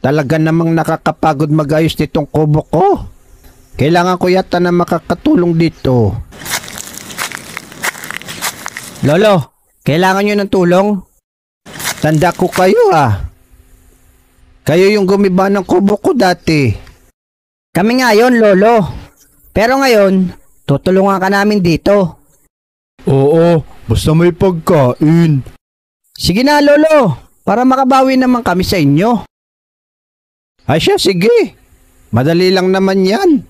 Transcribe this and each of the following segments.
Talaga namang nakakapagod mag-ayos nitong kubo ko. Kailangan ko yata na makakatulong dito. Lolo, kailangan nyo ng tulong? Tanda ko kayo Kayo yung gumiba ng kubo ko dati. Kami nga yon, Lolo. Pero ngayon, tutulungan ka namin dito. Oo, basta may pagkain. Sige na, Lolo, para makabawi naman kami sa inyo. Ay siya, sige. Madali lang naman yan.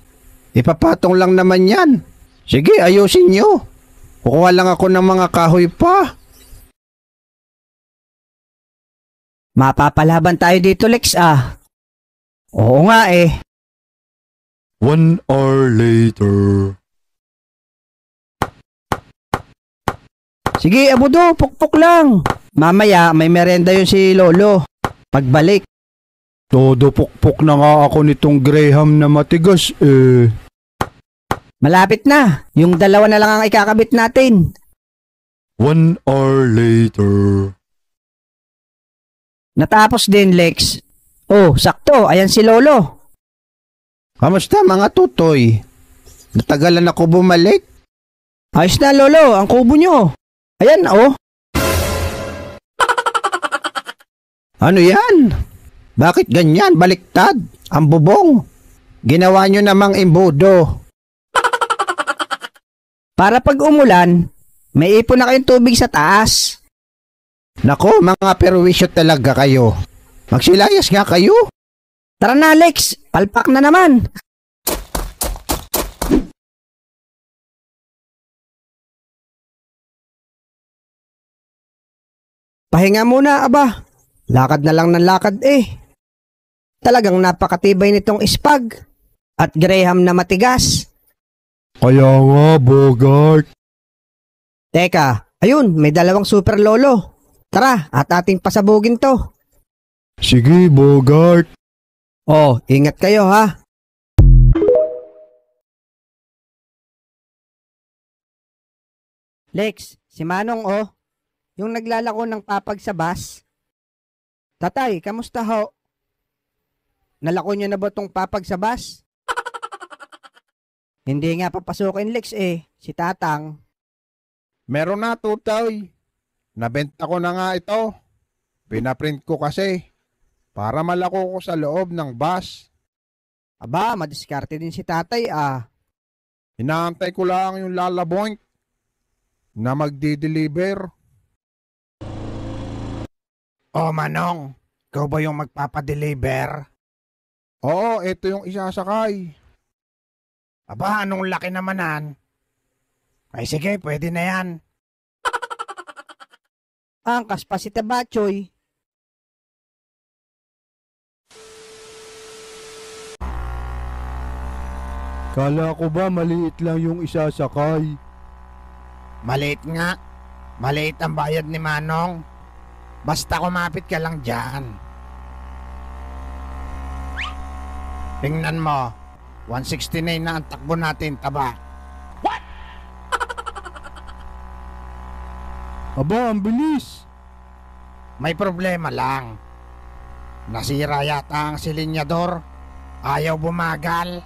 Ipapatong lang naman yan. Sige, ayusin nyo. Kukuha lang ako ng mga kahoy pa. Mapapalaban tayo dito, Lex, Oo nga 1 hour later. Sige, Abudo, pukpok lang. Mamaya, may merenda yun si Lolo. Pagbalik. Todo pukpok na nga ako nitong Graham na matigas Malapit na. Yung dalawa na lang ang ikakabit natin. 1 hour later. Natapos din, Lex. Oh, sakto. Ayan si Lolo. Kamusta mga tutoy? Natagalan ako bumalik. Ayos na, Lolo. Ang kubo nyo. Ayan, Ano yan? Bakit ganyan? Baliktad. Ang bubong. Ginawa nyo namang imbudo. Para pag umulan, may ipon na kayong tubig sa taas. Nako, mga perwisyo talaga kayo. Magsilayas nga kayo. Tara na, Alex. Palpak na naman. Pahinga muna, aba. Lakad na lang ng lakad Talagang napakatibay nitong ispag. At Graham na matigas. Kaya nga, Bogart. Teka, ayun, may dalawang super lolo. Tara, at ating pasabugin to. Sige, Bogart. Oh, ingat kayo ha. Lex, si Manong yung naglalako ng papag sa bus. Tatay, kamusta ho? Nalako niyo na ba tong papag sa bus? Hindi nga papasukin, Lex si Tatang. Meron na, tutay. Nabenta ko na nga ito. Pinaprint ko kasi para malako ko sa loob ng bus. Aba, madiskarte din si tatay Inaantay ko lang yung lalaboink na magdi-deliver. Oh, Manong, ikaw ba yung magpapadeliver? Oo, ito yung isasakay. Aba, anong laki namanan? Ay sige, pwede na yan. Angkas pa si Tabachoy. Kala ko ba maliit lang yung isasakay? Maliit nga. Maliit ang bayad ni Manong. Basta kumapit ka lang dyan. Tingnan mo, 169 na ang takbo natin, taba. What? Aba, ang bilis. May problema lang. Nasira yata ang silinyador. Ayaw bumagal.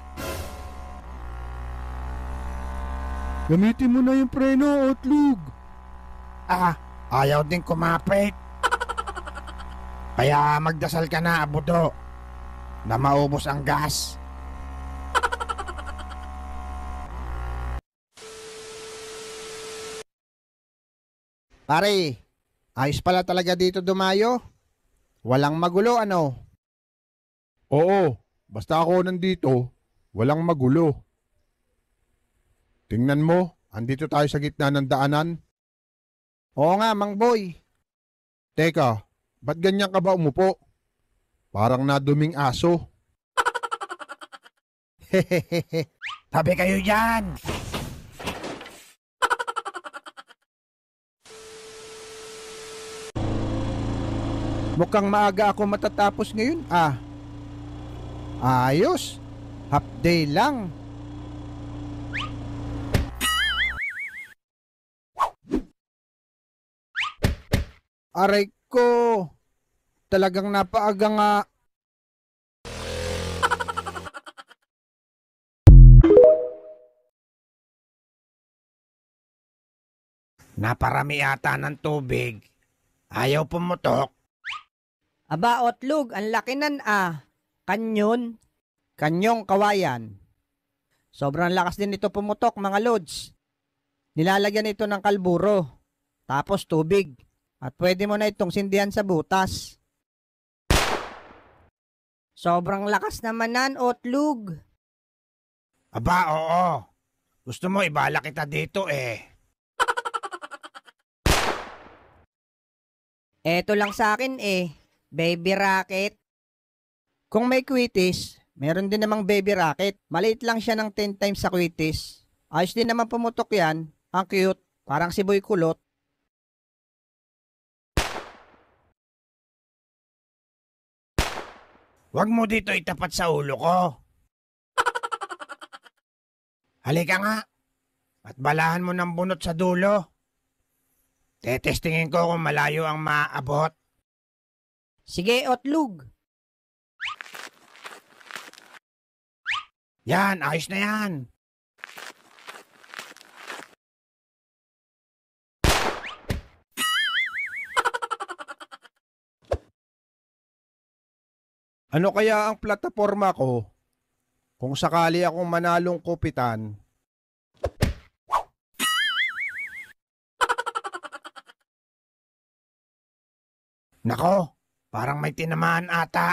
Gamitin mo na yung preno, Otlug. Ayaw din kumapit. Kaya magdasal ka na, Abudo, na maubos ang gas. Pare, ayos pala talaga dito dumayo. Walang magulo, ano? Oo, basta ako nandito, walang magulo. Tingnan mo, andito tayo sa gitna ng daanan. Oo nga, Mang Boy. Teka, ba't ganyan ka ba umupo? Parang naduming aso. Tabi kayo dyan. Mukhang maaga ako matatapos ngayon, Ayos. Half day lang. Aray ko. Talagang napaaga nga. Naparami ata ng tubig. Ayaw pumutok. Aba, Otlog, ang laki nan Kanyon. Kanyong kawayan. Sobrang lakas din ito pumutok, mga lods. Nilalagyan ito ng kalburo. Tapos tubig. At pwede mo na itong sindihan sa butas. Sobrang lakas naman nan, Otlog. Aba, oo. Gusto mo ibala kita dito eh. Eto lang sa akin baby rocket. Kung may kwitis, meron din namang baby rocket. Maliit lang siya ng 10 times sa kwitis. Ayos din naman pumutok yan. Ang cute, parang si Boy Kulot. Huwag mo dito itapat sa ulo ko. Halika nga. At balahan mo ng bunot sa dulo. Tetestingin ko kung malayo ang maabot. Sige, Otlog. Yan, ayos na yan. Ano kaya ang plataforma ko kung sakali akong manalong kupitan? Nako, parang may tinamaan ata